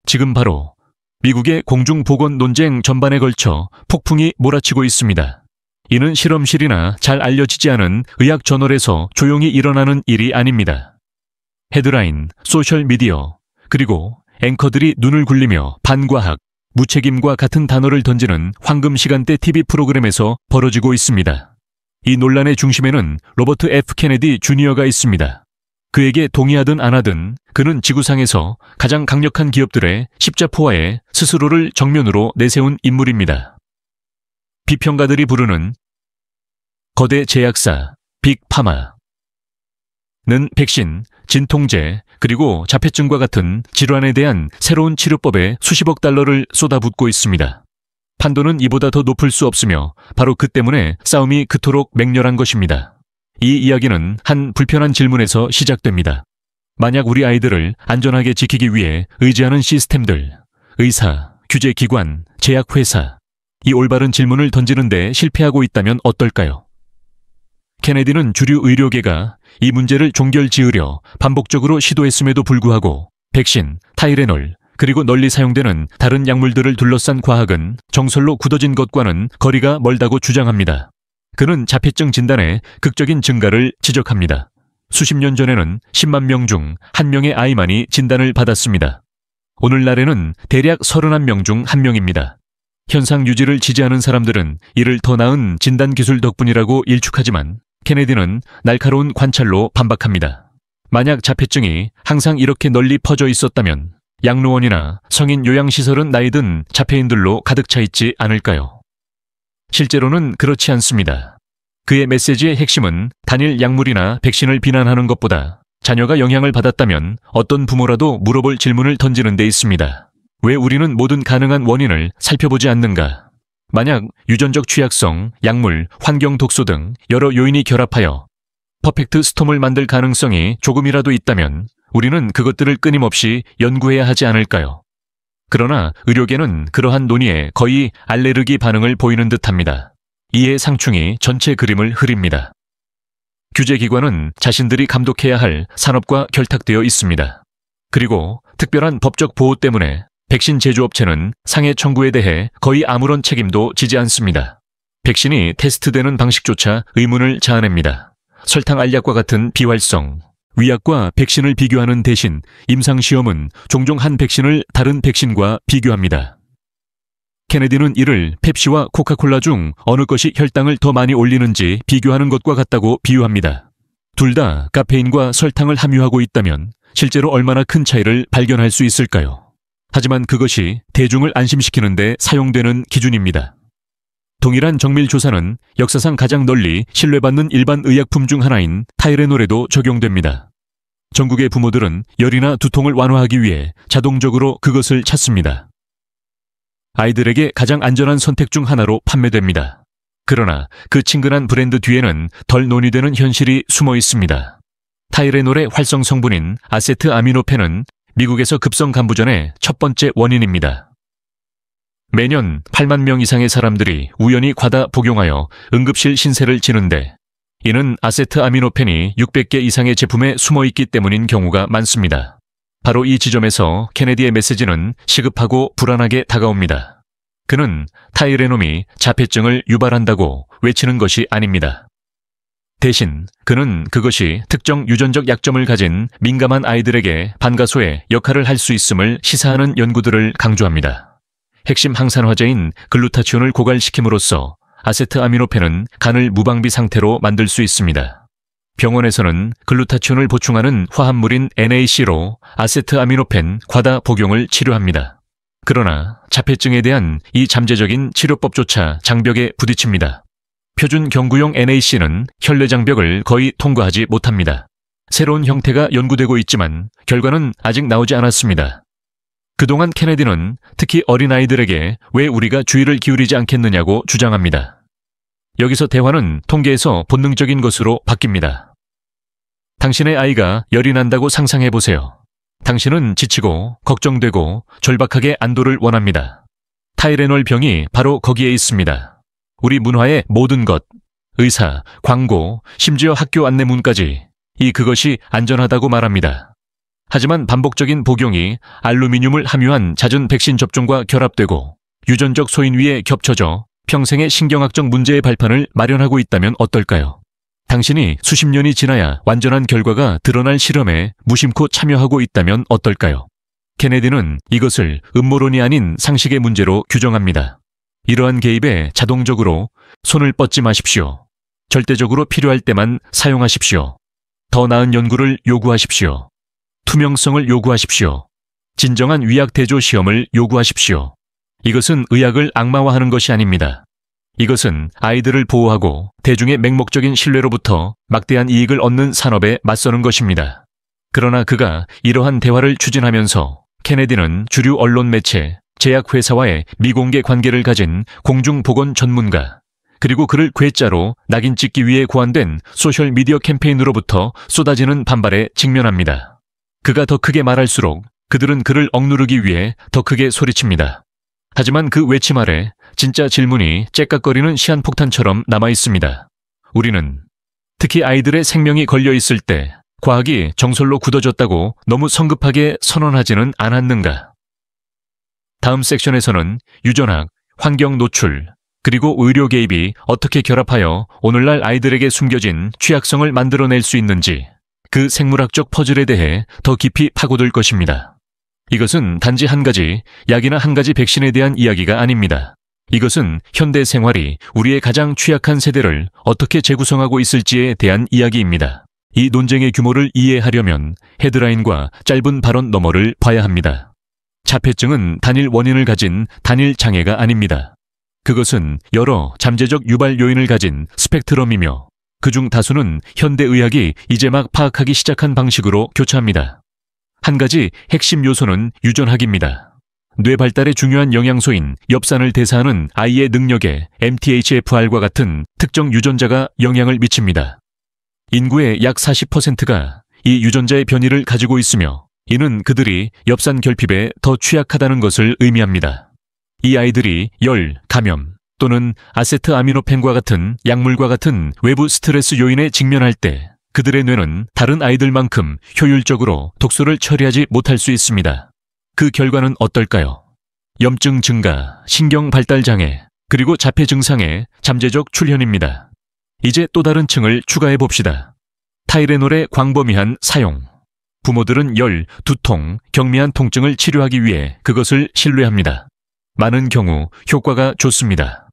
지금 바로 미국의 공중보건 논쟁 전반에 걸쳐 폭풍이 몰아치고 있습니다. 이는 실험실이나 잘 알려지지 않은 의학 저널에서 조용히 일어나는 일이 아닙니다. 헤드라인, 소셜미디어, 그리고 앵커들이 눈을 굴리며 반과학, 무책임과 같은 단어를 던지는 황금 시간대 TV 프로그램에서 벌어지고 있습니다. 이 논란의 중심에는 로버트 F. 케네디 주니어가 있습니다. 그에게 동의하든 안 하든 그는 지구상에서 가장 강력한 기업들의 십자포화에 스스로를 정면으로 내세운 인물입니다. 비평가들이 부르는 거대 제약사 빅파마는 백신, 진통제, 그리고 자폐증과 같은 질환에 대한 새로운 치료법에 수십억 달러를 쏟아붓고 있습니다. 판도는 이보다 더 높을 수 없으며 바로 그 때문에 싸움이 그토록 맹렬한 것입니다. 이 이야기는 한 불편한 질문에서 시작됩니다. 만약 우리 아이들을 안전하게 지키기 위해 의지하는 시스템들, 의사, 규제기관, 제약회사, 이 올바른 질문을 던지는데 실패하고 있다면 어떨까요? 케네디는 주류 의료계가 이 문제를 종결지으려 반복적으로 시도했음에도 불구하고 백신, 타이레놀, 그리고 널리 사용되는 다른 약물들을 둘러싼 과학은 정설로 굳어진 것과는 거리가 멀다고 주장합니다. 그는 자폐증 진단의 극적인 증가를 지적합니다. 수십 년 전에는 10만 명 중 1명의 아이만이 진단을 받았습니다. 오늘날에는 대략 31명 중 1명입니다. 현상 유지를 지지하는 사람들은 이를 더 나은 진단 기술 덕분이라고 일축하지만 케네디는 날카로운 관찰로 반박합니다. 만약 자폐증이 항상 이렇게 널리 퍼져 있었다면 양로원이나 성인 요양시설은 나이든 자폐인들로 가득 차 있지 않을까요? 실제로는 그렇지 않습니다. 그의 메시지의 핵심은 단일 약물이나 백신을 비난하는 것보다 자녀가 영향을 받았다면 어떤 부모라도 물어볼 질문을 던지는 데 있습니다. 왜 우리는 모든 가능한 원인을 살펴보지 않는가? 만약 유전적 취약성, 약물, 환경 독소 등 여러 요인이 결합하여 퍼펙트 스톰을 만들 가능성이 조금이라도 있다면 우리는 그것들을 끊임없이 연구해야 하지 않을까요? 그러나 의료계는 그러한 논의에 거의 알레르기 반응을 보이는 듯합니다. 이에 상충이 전체 그림을 흐립니다. 규제기관은 자신들이 감독해야 할 산업과 결탁되어 있습니다. 그리고 특별한 법적 보호 때문에 백신 제조업체는 상해 청구에 대해 거의 아무런 책임도 지지 않습니다. 백신이 테스트되는 방식조차 의문을 자아냅니다. 설탕 알약과 같은 비활성, 위약과 백신을 비교하는 대신 임상시험은 종종 한 백신을 다른 백신과 비교합니다. 케네디는 이를 펩시와 코카콜라 중 어느 것이 혈당을 더 많이 올리는지 비교하는 것과 같다고 비유합니다. 둘 다 카페인과 설탕을 함유하고 있다면 실제로 얼마나 큰 차이를 발견할 수 있을까요? 하지만 그것이 대중을 안심시키는 데 사용되는 기준입니다. 동일한 정밀 조사는 역사상 가장 널리 신뢰받는 일반 의약품 중 하나인 타이레놀에도 적용됩니다. 전국의 부모들은 열이나 두통을 완화하기 위해 자동적으로 그것을 찾습니다. 아이들에게 가장 안전한 선택 중 하나로 판매됩니다. 그러나 그 친근한 브랜드 뒤에는 덜 논의되는 현실이 숨어 있습니다. 타이레놀의 활성 성분인 아세트아미노펜은 미국에서 급성 간부전의 첫 번째 원인입니다. 매년 8만 명 이상의 사람들이 우연히 과다 복용하여 응급실 신세를 지는데 이는 아세트아미노펜이 600개 이상의 제품에 숨어 있기 때문인 경우가 많습니다. 바로 이 지점에서 케네디의 메시지는 시급하고 불안하게 다가옵니다. 그는 타이레놀이 자폐증을 유발한다고 외치는 것이 아닙니다. 대신 그는 그것이 특정 유전적 약점을 가진 민감한 아이들에게 반가소의 역할을 할 수 있음을 시사하는 연구들을 강조합니다. 핵심 항산 화제인 글루타치온을 고갈시킴으로써 아세트아미노펜은 간을 무방비 상태로 만들 수 있습니다. 병원에서는 글루타치온을 보충하는 화합물인 NAC로 아세트아미노펜 과다 복용을 치료합니다. 그러나 자폐증에 대한 이 잠재적인 치료법조차 장벽에 부딪힙니다. 표준 경구용 NAC는 혈내 장벽을 거의 통과하지 못합니다. 새로운 형태가 연구되고 있지만 결과는 아직 나오지 않았습니다. 그동안 케네디는 특히 어린아이들에게 왜 우리가 주의를 기울이지 않겠느냐고 주장합니다. 여기서 대화는 통계에서 본능적인 것으로 바뀝니다. 당신의 아이가 열이 난다고 상상해보세요. 당신은 지치고 걱정되고 절박하게 안도를 원합니다. 타이레놀 병이 바로 거기에 있습니다. 우리 문화의 모든 것, 의사, 광고, 심지어 학교 안내문까지 그것이 안전하다고 말합니다. 하지만 반복적인 복용이 알루미늄을 함유한 잦은 백신 접종과 결합되고 유전적 소인 위에 겹쳐져 평생의 신경학적 문제의 발판을 마련하고 있다면 어떨까요? 당신이 수십 년이 지나야 완전한 결과가 드러날 실험에 무심코 참여하고 있다면 어떨까요? 케네디는 이것을 음모론이 아닌 상식의 문제로 규정합니다. 이러한 개입에 자동적으로 손을 뻗지 마십시오. 절대적으로 필요할 때만 사용하십시오. 더 나은 연구를 요구하십시오. 투명성을 요구하십시오. 진정한 위약 대조 시험을 요구하십시오. 이것은 의학을 악마화하는 것이 아닙니다. 이것은 아이들을 보호하고 대중의 맹목적인 신뢰로부터 막대한 이익을 얻는 산업에 맞서는 것입니다. 그러나 그가 이러한 대화를 추진하면서 케네디는 주류 언론 매체, 제약회사와의 미공개 관계를 가진 공중보건 전문가, 그리고 그를 괴짜로 낙인 찍기 위해 고안된 소셜미디어 캠페인으로부터 쏟아지는 반발에 직면합니다. 그가 더 크게 말할수록 그들은 그를 억누르기 위해 더 크게 소리칩니다. 하지만 그 외침 아래 진짜 질문이 째깍거리는 시한폭탄처럼 남아있습니다. 우리는 특히 아이들의 생명이 걸려있을 때 과학이 정설로 굳어졌다고 너무 성급하게 선언하지는 않았는가? 다음 섹션에서는 유전학, 환경 노출, 그리고 의료 개입이 어떻게 결합하여 오늘날 아이들에게 숨겨진 취약성을 만들어낼 수 있는지 그 생물학적 퍼즐에 대해 더 깊이 파고들 것입니다. 이것은 단지 한 가지 약이나 한 가지 백신에 대한 이야기가 아닙니다. 이것은 현대 생활이 우리의 가장 취약한 세대를 어떻게 재구성하고 있을지에 대한 이야기입니다. 이 논쟁의 규모를 이해하려면 헤드라인과 짧은 발언 너머를 봐야 합니다. 자폐증은 단일 원인을 가진 단일 장애가 아닙니다. 그것은 여러 잠재적 유발 요인을 가진 스펙트럼이며 그중 다수는 현대의학이 이제 막 파악하기 시작한 방식으로 교차합니다. 한 가지 핵심 요소는 유전학입니다. 뇌 발달에 중요한 영양소인 엽산을 대사하는 아이의 능력에 MTHFR과 같은 특정 유전자가 영향을 미칩니다. 인구의 약 40%가 이 유전자의 변이를 가지고 있으며 이는 그들이 엽산 결핍에 더 취약하다는 것을 의미합니다. 이 아이들이 열, 감염 또는 아세트아미노펜과 같은 약물과 같은 외부 스트레스 요인에 직면할 때 그들의 뇌는 다른 아이들만큼 효율적으로 독소를 처리하지 못할 수 있습니다. 그 결과는 어떨까요? 염증 증가, 신경 발달 장애, 그리고 자폐 증상의 잠재적 출현입니다. 이제 또 다른 층을 추가해 봅시다. 타이레놀의 광범위한 사용. 부모들은 열, 두통, 경미한 통증을 치료하기 위해 그것을 신뢰합니다. 많은 경우 효과가 좋습니다.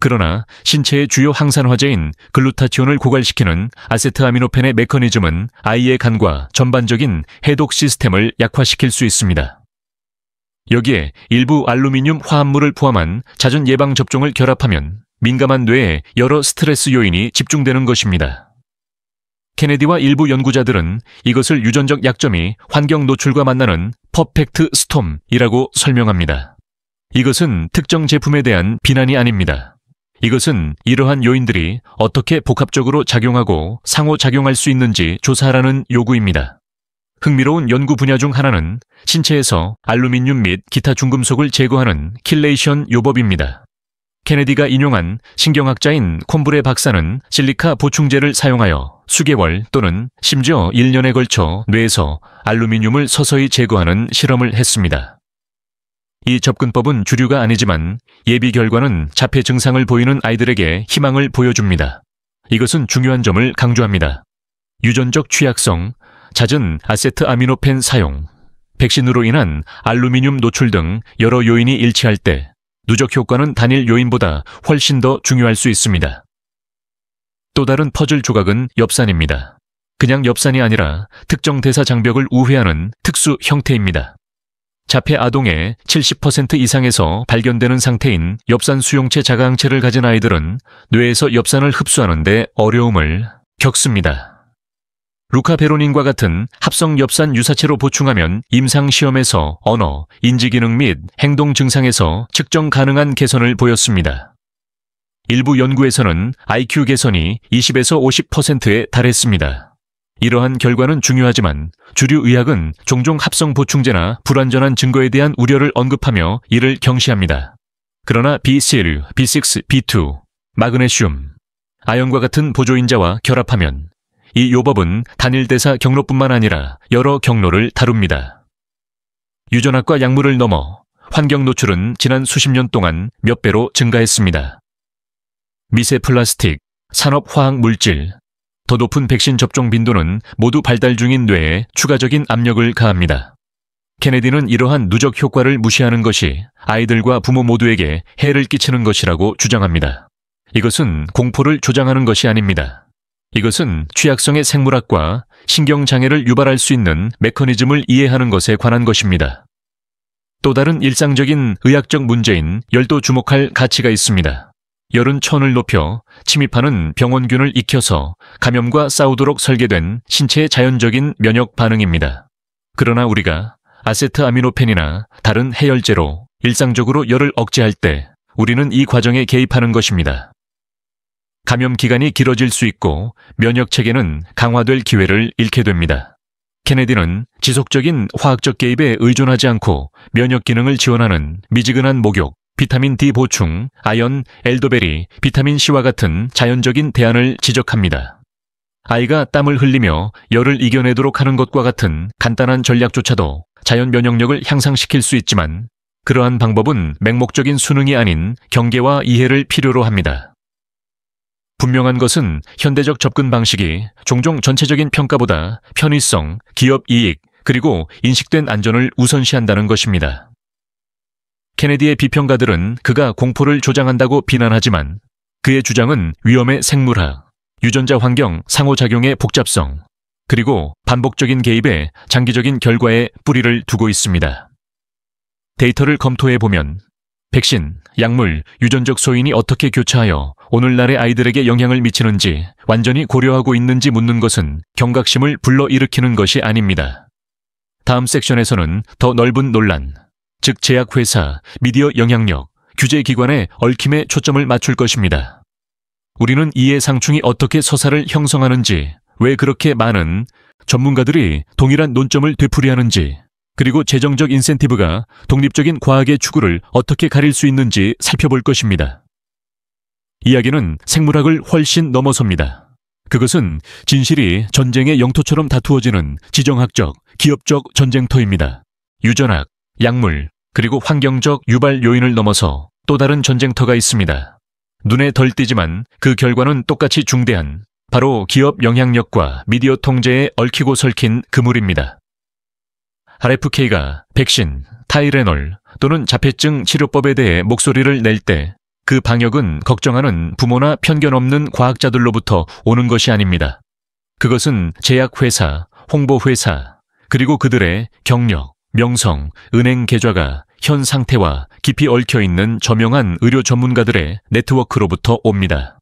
그러나 신체의 주요 항산 화제인 글루타티온을 고갈시키는 아세트아미노펜의 메커니즘은 아이의 간과 전반적인 해독 시스템을 약화시킬 수 있습니다. 여기에 일부 알루미늄 화합물을 포함한 잦은 예방 접종을 결합하면 민감한 뇌에 여러 스트레스 요인이 집중되는 것입니다. 케네디와 일부 연구자들은 이것을 유전적 약점이 환경 노출과 만나는 퍼펙트 스톰이라고 설명합니다. 이것은 특정 제품에 대한 비난이 아닙니다. 이것은 이러한 요인들이 어떻게 복합적으로 작용하고 상호작용할 수 있는지 조사하라는 요구입니다. 흥미로운 연구 분야 중 하나는 신체에서 알루미늄 및 기타 중금속을 제거하는 킬레이션 요법입니다. 케네디가 인용한 신경학자인 콤브레 박사는 실리카 보충제를 사용하여 수개월 또는 심지어 1년에 걸쳐 뇌에서 알루미늄을 서서히 제거하는 실험을 했습니다. 이 접근법은 주류가 아니지만 예비 결과는 자폐 증상을 보이는 아이들에게 희망을 보여줍니다. 이것은 중요한 점을 강조합니다. 유전적 취약성, 잦은 아세트아미노펜 사용, 백신으로 인한 알루미늄 노출 등 여러 요인이 일치할 때 누적 효과는 단일 요인보다 훨씬 더 중요할 수 있습니다. 또 다른 퍼즐 조각은 엽산입니다. 그냥 엽산이 아니라 특정 대사 장벽을 우회하는 특수 형태입니다. 자폐 아동의 70% 이상에서 발견되는 상태인 엽산 수용체 자가항체를 가진 아이들은 뇌에서 엽산을 흡수하는 데 어려움을 겪습니다. 루카베로닌과 같은 합성 엽산 유사체로 보충하면 임상시험에서 언어, 인지기능 및 행동 증상에서 측정 가능한 개선을 보였습니다. 일부 연구에서는 IQ 개선이 20에서 50%에 달했습니다. 이러한 결과는 중요하지만 주류 의학은 종종 합성 보충제나 불완전한 증거에 대한 우려를 언급하며 이를 경시합니다. 그러나 B7, B6, B2, 마그네슘, 아연과 같은 보조인자와 결합하면 이 요법은 단일 대사 경로뿐만 아니라 여러 경로를 다룹니다. 유전학과 약물을 넘어 환경 노출은 지난 수십 년 동안 몇 배로 증가했습니다. 미세 플라스틱, 산업화학 물질, 더 높은 백신 접종 빈도는 모두 발달 중인 뇌에 추가적인 압력을 가합니다. 케네디는 이러한 누적 효과를 무시하는 것이 아이들과 부모 모두에게 해를 끼치는 것이라고 주장합니다. 이것은 공포를 조장하는 것이 아닙니다. 이것은 취약성의 생물학과 신경장애를 유발할 수 있는 메커니즘을 이해하는 것에 관한 것입니다. 또 다른 일상적인 의학적 문제인 열도 주목할 가치가 있습니다. 열은 천을 높여 침입하는 병원균을 익혀서 감염과 싸우도록 설계된 신체의 자연적인 면역 반응입니다. 그러나 우리가 아세트아미노펜이나 다른 해열제로 일상적으로 열을 억제할 때 우리는 이 과정에 개입하는 것입니다. 감염 기간이 길어질 수 있고 면역 체계는 강화될 기회를 잃게 됩니다. 케네디는 지속적인 화학적 개입에 의존하지 않고 면역 기능을 지원하는 미지근한 목욕, 비타민 D 보충, 아연, 엘더베리, 비타민 C와 같은 자연적인 대안을 지적합니다. 아이가 땀을 흘리며 열을 이겨내도록 하는 것과 같은 간단한 전략조차도 자연 면역력을 향상시킬 수 있지만 그러한 방법은 맹목적인 수능이 아닌 경계와 이해를 필요로 합니다. 분명한 것은 현대적 접근 방식이 종종 전체적인 평가보다 편의성, 기업 이익, 그리고 인식된 안전을 우선시한다는 것입니다. 케네디의 비평가들은 그가 공포를 조장한다고 비난하지만 그의 주장은 위험의 생물학, 유전자 환경 상호작용의 복잡성, 그리고 반복적인 개입에 장기적인 결과에 뿌리를 두고 있습니다. 데이터를 검토해 보면 백신, 약물, 유전적 소인이 어떻게 교차하여 오늘날의 아이들에게 영향을 미치는지 완전히 고려하고 있는지 묻는 것은 경각심을 불러일으키는 것이 아닙니다. 다음 섹션에서는 더 넓은 논란, 즉 제약회사, 미디어 영향력, 규제기관의 얽힘에 초점을 맞출 것입니다. 우리는 이해 상충이 어떻게 서사를 형성하는지, 왜 그렇게 많은 전문가들이 동일한 논점을 되풀이하는지, 그리고 재정적 인센티브가 독립적인 과학의 추구를 어떻게 가릴 수 있는지 살펴볼 것입니다. 이야기는 생물학을 훨씬 넘어섭니다. 그것은 진실이 전쟁의 영토처럼 다투어지는 지정학적, 기업적 전쟁터입니다. 유전학, 약물, 그리고 환경적 유발 요인을 넘어서 또 다른 전쟁터가 있습니다. 눈에 덜 띄지만 그 결과는 똑같이 중대한 바로 기업 영향력과 미디어 통제에 얽히고 설킨 그물입니다. RFK가 백신, 타이레놀 또는 자폐증 치료법에 대해 목소리를 낼 때 그 방역은 걱정하는 부모나 편견 없는 과학자들로부터 오는 것이 아닙니다. 그것은 제약회사, 홍보회사, 그리고 그들의 경력, 명성, 은행 계좌가 현 상태와 깊이 얽혀있는 저명한 의료 전문가들의 네트워크로부터 옵니다.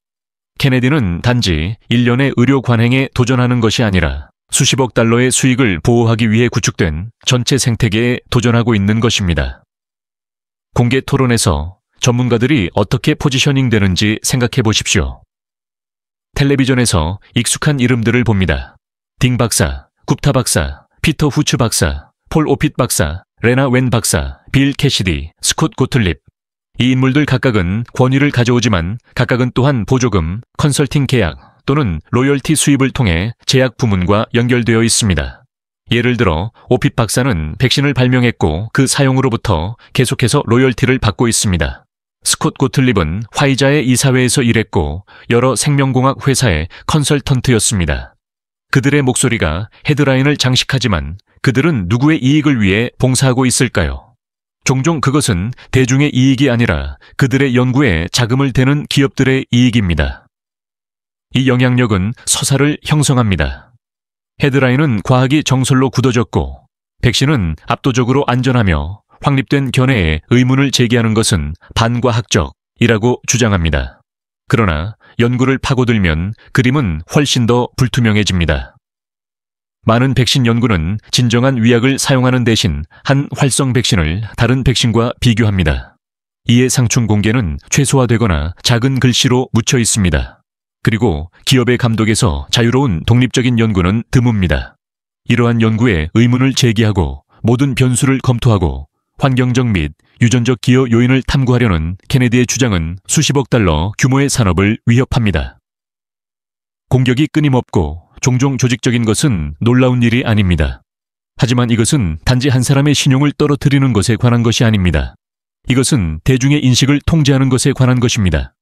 케네디는 단지 일련의 의료 관행에 도전하는 것이 아니라 수십억 달러의 수익을 보호하기 위해 구축된 전체 생태계에 도전하고 있는 것입니다. 공개 토론에서 전문가들이 어떻게 포지셔닝 되는지 생각해 보십시오. 텔레비전에서 익숙한 이름들을 봅니다. 딩 박사, 굽타 박사, 피터 후츠 박사, 폴 오핏 박사, 레나 웬 박사, 빌 캐시디, 스콧 고틀립. 이 인물들 각각은 권위를 가져오지만 각각은 또한 보조금, 컨설팅 계약 또는 로열티 수입을 통해 제약 부문과 연결되어 있습니다. 예를 들어 오핏 박사는 백신을 발명했고 그 사용으로부터 계속해서 로열티를 받고 있습니다. 스콧 고틀립은 화이자의 이사회에서 일했고 여러 생명공학 회사의 컨설턴트였습니다. 그들의 목소리가 헤드라인을 장식하지만 그들은 누구의 이익을 위해 봉사하고 있을까요? 종종 그것은 대중의 이익이 아니라 그들의 연구에 자금을 대는 기업들의 이익입니다. 이 영향력은 서사를 형성합니다. 헤드라인은 과학이 정설로 굳어졌고 백신은 압도적으로 안전하며 확립된 견해에 의문을 제기하는 것은 반과학적이라고 주장합니다. 그러나 연구를 파고들면 그림은 훨씬 더 불투명해집니다. 많은 백신 연구는 진정한 위약을 사용하는 대신 한 활성 백신을 다른 백신과 비교합니다. 이해 상충 공개는 최소화되거나 작은 글씨로 묻혀 있습니다. 그리고 기업의 감독에서 자유로운 독립적인 연구는 드뭅니다. 이러한 연구에 의문을 제기하고 모든 변수를 검토하고 환경적 및 유전적 기여 요인을 탐구하려는 케네디의 주장은 수십억 달러 규모의 산업을 위협합니다. 공격이 끊임없고 종종 조직적인 것은 놀라운 일이 아닙니다. 하지만 이것은 단지 한 사람의 신용을 떨어뜨리는 것에 관한 것이 아닙니다. 이것은 대중의 인식을 통제하는 것에 관한 것입니다.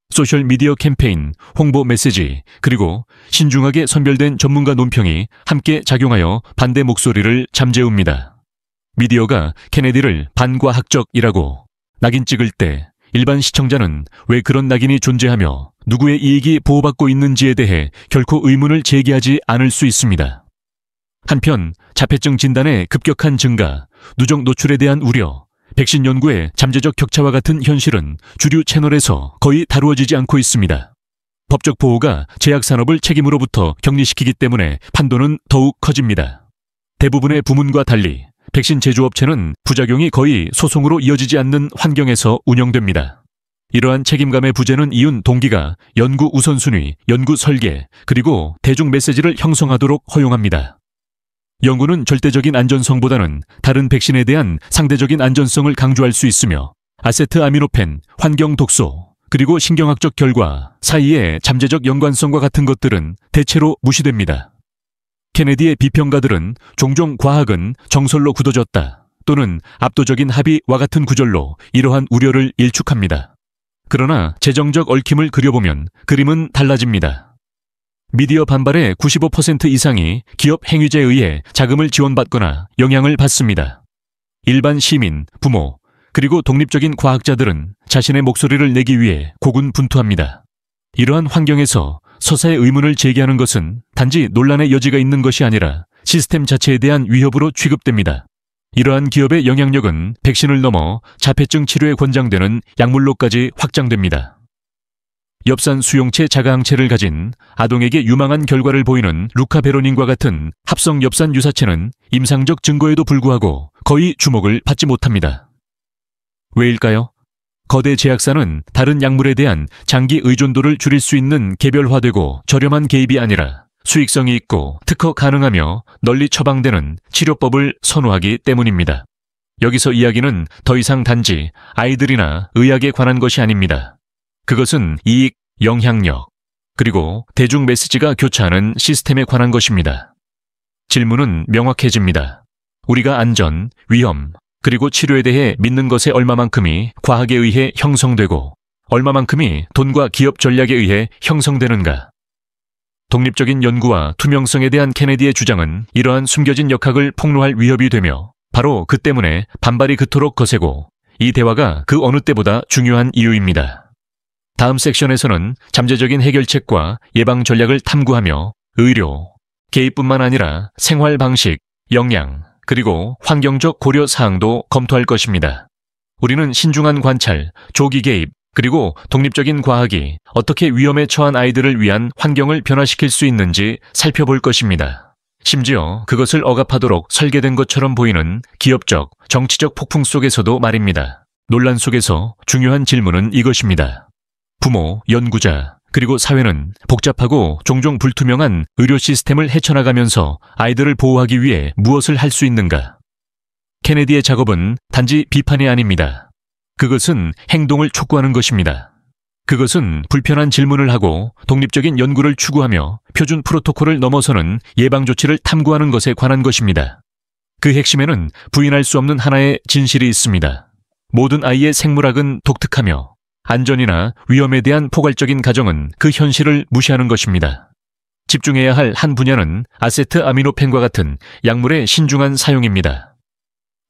소셜미디어 캠페인, 홍보 메시지, 그리고 신중하게 선별된 전문가 논평이 함께 작용하여 반대 목소리를 잠재웁니다. 미디어가 케네디를 반과학적이라고 낙인 찍을 때 일반 시청자는 왜 그런 낙인이 존재하며 누구의 이익이 보호받고 있는지에 대해 결코 의문을 제기하지 않을 수 있습니다. 한편 자폐증 진단의 급격한 증가, 누적 노출에 대한 우려, 백신 연구의 잠재적 격차와 같은 현실은 주류 채널에서 거의 다루어지지 않고 있습니다. 법적 보호가 제약산업을 책임으로부터 격리시키기 때문에 판도는 더욱 커집니다. 대부분의 부문과 달리 백신 제조업체는 부작용이 거의 소송으로 이어지지 않는 환경에서 운영됩니다. 이러한 책임감의 부재는 이윤 동기가 연구 우선순위, 연구 설계, 그리고 대중 메시지를 형성하도록 허용합니다. 연구는 절대적인 안전성보다는 다른 백신에 대한 상대적인 안전성을 강조할 수 있으며 아세트아미노펜, 환경 독소, 그리고 신경학적 결과 사이의 잠재적 연관성과 같은 것들은 대체로 무시됩니다. 케네디의 비평가들은 종종 과학은 정설로 굳어졌다 또는 압도적인 합의와 같은 구절로 이러한 우려를 일축합니다. 그러나 재정적 얽힘을 그려보면 그림은 달라집니다. 미디어 반발의 95% 이상이 기업 행위제에 의해 자금을 지원받거나 영향을 받습니다. 일반 시민, 부모, 그리고 독립적인 과학자들은 자신의 목소리를 내기 위해 고군분투합니다. 이러한 환경에서 서사의 의문을 제기하는 것은 단지 논란의 여지가 있는 것이 아니라 시스템 자체에 대한 위협으로 취급됩니다. 이러한 기업의 영향력은 백신을 넘어 자폐증 치료에 권장되는 약물로까지 확장됩니다. 엽산 수용체 자가항체를 가진 아동에게 유망한 결과를 보이는 루카베로닌과 같은 합성 엽산 유사체는 임상적 증거에도 불구하고 거의 주목을 받지 못합니다. 왜일까요? 거대 제약사는 다른 약물에 대한 장기 의존도를 줄일 수 있는 개별화되고 저렴한 개입이 아니라 수익성이 있고 특허 가능하며 널리 처방되는 치료법을 선호하기 때문입니다. 여기서 이야기는 더 이상 단지 아이들이나 의학에 관한 것이 아닙니다. 그것은 이익, 영향력, 그리고 대중 메시지가 교차하는 시스템에 관한 것입니다. 질문은 명확해집니다. 우리가 안전, 위험, 그리고 치료에 대해 믿는 것의 얼마만큼이 과학에 의해 형성되고 얼마만큼이 돈과 기업 전략에 의해 형성되는가? 독립적인 연구와 투명성에 대한 케네디의 주장은 이러한 숨겨진 역학을 폭로할 위협이 되며 바로 그 때문에 반발이 그토록 거세고 이 대화가 그 어느 때보다 중요한 이유입니다. 다음 섹션에서는 잠재적인 해결책과 예방 전략을 탐구하며 의료, 개입뿐만 아니라 생활 방식, 영양, 그리고 환경적 고려 사항도 검토할 것입니다. 우리는 신중한 관찰, 조기 개입, 그리고 독립적인 과학이 어떻게 위험에 처한 아이들을 위한 환경을 변화시킬 수 있는지 살펴볼 것입니다. 심지어 그것을 억압하도록 설계된 것처럼 보이는 기업적, 정치적 폭풍 속에서도 말입니다. 논란 속에서 중요한 질문은 이것입니다. 부모, 연구자, 그리고 사회는 복잡하고 종종 불투명한 의료 시스템을 헤쳐나가면서 아이들을 보호하기 위해 무엇을 할 수 있는가? 케네디의 작업은 단지 비판이 아닙니다. 그것은 행동을 촉구하는 것입니다. 그것은 불편한 질문을 하고 독립적인 연구를 추구하며 표준 프로토콜을 넘어서는 예방조치를 탐구하는 것에 관한 것입니다. 그 핵심에는 부인할 수 없는 하나의 진실이 있습니다. 모든 아이의 생물학은 독특하며 안전이나 위험에 대한 포괄적인 가정은 그 현실을 무시하는 것입니다. 집중해야 할 한 분야는 아세트아미노펜과 같은 약물의 신중한 사용입니다.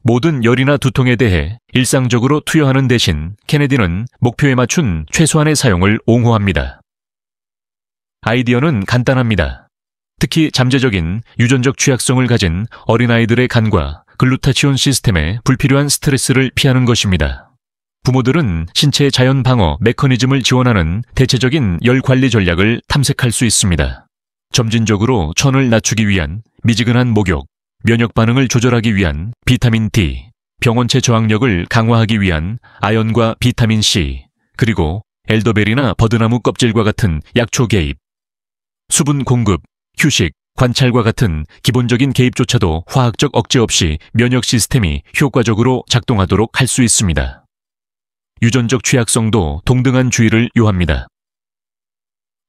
모든 열이나 두통에 대해 일상적으로 투여하는 대신 케네디는 목표에 맞춘 최소한의 사용을 옹호합니다. 아이디어는 간단합니다. 특히 잠재적인 유전적 취약성을 가진 어린아이들의 간과 글루타치온 시스템에 불필요한 스트레스를 피하는 것입니다. 부모들은 신체 자연 방어 메커니즘을 지원하는 대체적인 열 관리 전략을 탐색할 수 있습니다. 점진적으로 천을 낮추기 위한 미지근한 목욕, 면역 반응을 조절하기 위한 비타민 D, 병원체 저항력을 강화하기 위한 아연과 비타민 C, 그리고 엘더베리나 버드나무 껍질과 같은 약초 개입, 수분 공급, 휴식, 관찰과 같은 기본적인 개입조차도 화학적 억제 없이 면역 시스템이 효과적으로 작동하도록 할 수 있습니다. 유전적 취약성도 동등한 주의를 요합니다.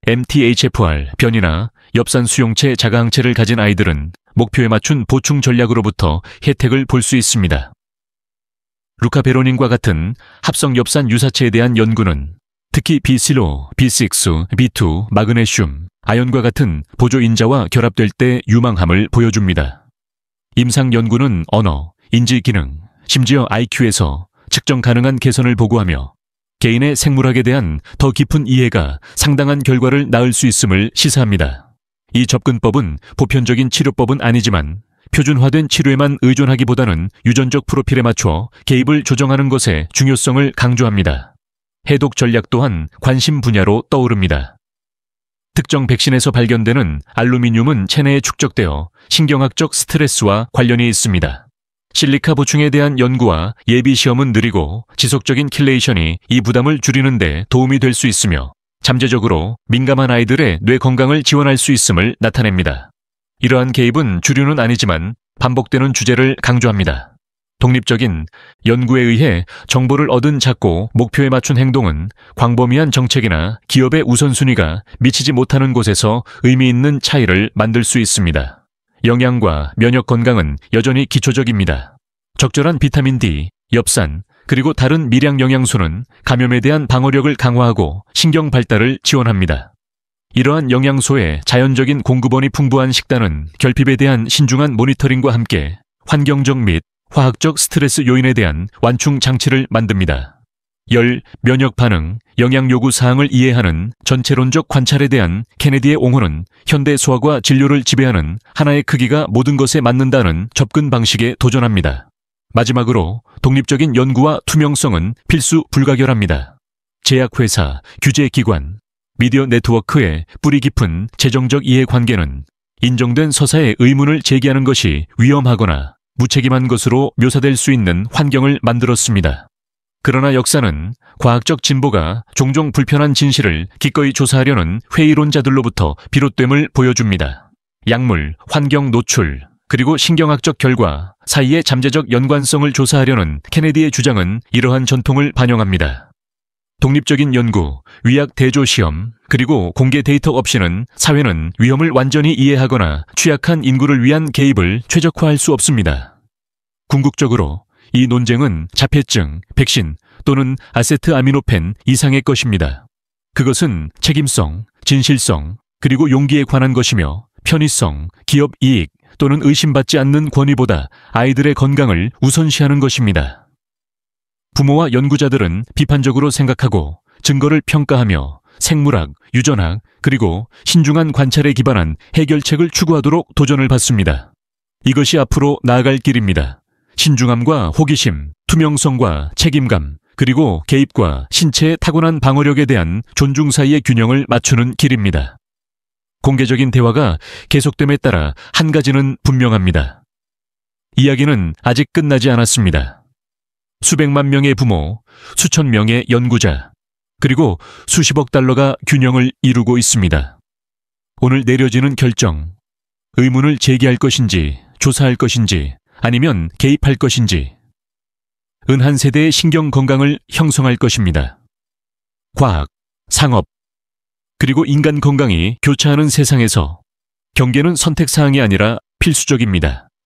MTHFR 변이나 엽산 수용체 자가항체를 가진 아이들은 목표에 맞춘 보충 전략으로부터 혜택을 볼 수 있습니다. 루카베로닌과 같은 합성 엽산 유사체에 대한 연구는 특히 비실로, B6, B2, 마그네슘, 아연과 같은 보조 인자와 결합될 때 유망함을 보여줍니다. 임상 연구는 언어, 인지 기능, 심지어 IQ에서 측정 가능한 개선을 보고하며 개인의 생물학에 대한 더 깊은 이해가 상당한 결과를 낳을 수 있음을 시사합니다. 이 접근법은 보편적인 치료법은 아니지만 표준화된 치료에만 의존하기보다는 유전적 프로필에 맞춰 개입을 조정하는 것의 중요성을 강조합니다. 해독 전략 또한 관심 분야로 떠오릅니다. 특정 백신에서 발견되는 알루미늄은 체내에 축적되어 신경학적 스트레스와 관련이 있습니다. 실리카 보충에 대한 연구와 예비 시험은 느리고 지속적인 킬레이션이 이 부담을 줄이는 데 도움이 될 수 있으며 잠재적으로 민감한 아이들의 뇌 건강을 지원할 수 있음을 나타냅니다. 이러한 개입은 주류는 아니지만 반복되는 주제를 강조합니다. 독립적인 연구에 의해 정보를 얻은 작고 목표에 맞춘 행동은 광범위한 정책이나 기업의 우선순위가 미치지 못하는 곳에서 의미 있는 차이를 만들 수 있습니다. 영양과 면역 건강은 여전히 기초적입니다. 적절한 비타민 D, 엽산, 그리고 다른 미량 영양소는 감염에 대한 방어력을 강화하고 신경 발달을 지원합니다. 이러한 영양소의 자연적인 공급원이 풍부한 식단은 결핍에 대한 신중한 모니터링과 함께 환경적 및 화학적 스트레스 요인에 대한 완충 장치를 만듭니다. 열, 면역 반응, 영양 요구 사항을 이해하는 전체론적 관찰에 대한 케네디의 옹호는 현대 소아과 진료를 지배하는 하나의 크기가 모든 것에 맞는다는 접근 방식에 도전합니다. 마지막으로 독립적인 연구와 투명성은 필수 불가결합니다. 제약회사, 규제기관, 미디어 네트워크의 뿌리 깊은 재정적 이해관계는 인정된 서사에 의문을 제기하는 것이 위험하거나 무책임한 것으로 묘사될 수 있는 환경을 만들었습니다. 그러나 역사는 과학적 진보가 종종 불편한 진실을 기꺼이 조사하려는 회의론자들로부터 비롯됨을 보여줍니다. 약물, 환경 노출, 그리고 신경학적 결과 사이의 잠재적 연관성을 조사하려는 케네디의 주장은 이러한 전통을 반영합니다. 독립적인 연구, 위약 대조 시험, 그리고 공개 데이터 없이는 사회는 위험을 완전히 이해하거나 취약한 인구를 위한 개입을 최적화할 수 없습니다. 궁극적으로 이 논쟁은 자폐증, 백신 또는 아세트아미노펜 이상의 것입니다. 그것은 책임성, 진실성, 그리고 용기에 관한 것이며 편의성, 기업 이익 또는 의심받지 않는 권위보다 아이들의 건강을 우선시하는 것입니다. 부모와 연구자들은 비판적으로 생각하고 증거를 평가하며 생물학, 유전학, 그리고 신중한 관찰에 기반한 해결책을 추구하도록 도전을 받습니다. 이것이 앞으로 나아갈 길입니다. 신중함과 호기심, 투명성과 책임감, 그리고 개입과 신체의 타고난 방어력에 대한 존중 사이의 균형을 맞추는 길입니다. 공개적인 대화가 계속됨에 따라 한 가지는 분명합니다. 이야기는 아직 끝나지 않았습니다. 수백만 명의 부모, 수천 명의 연구자, 그리고 수십억 달러가 균형을 이루고 있습니다. 오늘 내려지는 결정, 의문을 제기할 것인지, 조사할 것인지, 아니면 개입할 것인지, 은 한 세대의 신경 건강을 형성할 것입니다. 과학, 상업, 그리고 인간 건강이 교차하는 세상에서 경계는 선택사항이 아니라 필수적입니다.